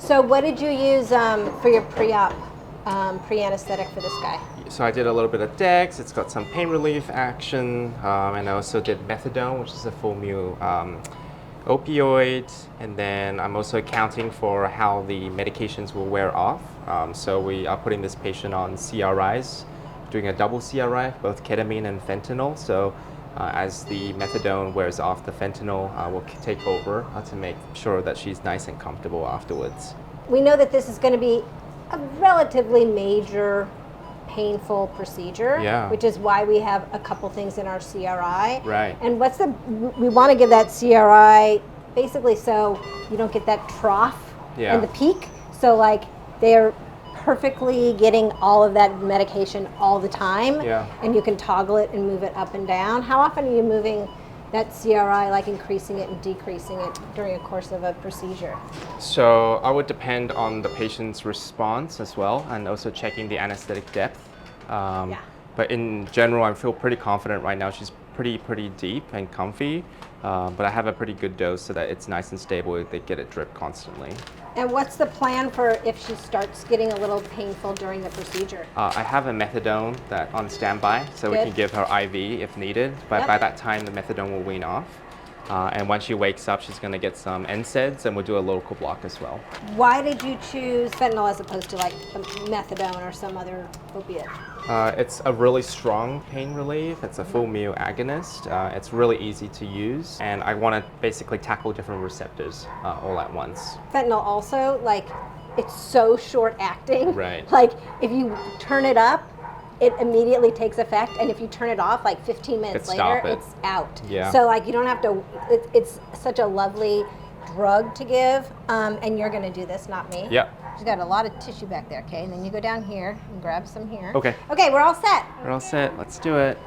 So what did you use for your pre-op, pre-anesthetic for this guy? So I did a little bit of Dex. It's got some pain relief action, and I also did methadone, which is a full mu opioid. And then I'm also accounting for how the medications will wear off. So we are putting this patient on CRIs, doing a double CRI, both ketamine and fentanyl. So as the methadone wears off, the fentanyl will take over to make sure that she's nice and comfortable afterwards. We know that this is going to be a relatively major painful procedure, Yeah. which is why we have a couple things in our CRI. Right. And we want to give that CRI basically so you don't get that trough Yeah. and the peak. So like they're perfectly getting all of that medication all the time. Yeah. And you can toggle it and move it up and down. How often are you moving that CRI, like increasing it and decreasing it during a course of a procedure? So I would depend on the patient's response as well, and also checking the anesthetic depth. Yeah. But in general, I feel pretty confident right now. She's pretty deep and comfy, but I have a pretty good dose so that it's nice and stable. They get it drip constantly. And what's the plan for if she starts getting a little painful during the procedure? I have a methadone that on standby, so we Good. can give her IV if needed. But Yep. by that time, the methadone will wean off. And once she wakes up, she's going to get some NSAIDs, and we'll do a local block as well. Why did you choose fentanyl as opposed to like methadone or some other opiate? It's a really strong pain relief. It's a full mu agonist. It's really easy to use, and I want to basically tackle different receptors all at once. Fentanyl also, like, it's so short acting. Right. Like, if you turn it up, it immediately takes effect, and if you turn it off, like 15 minutes later, Stop it. it's out. Yeah. So like, you don't have to. It's such a lovely drug to give, and you're going to do this, not me. Yep. She's got a lot of tissue back there, okay? And then you go down here and grab some here. Okay. Okay, we're all set. We're all set. Let's do it.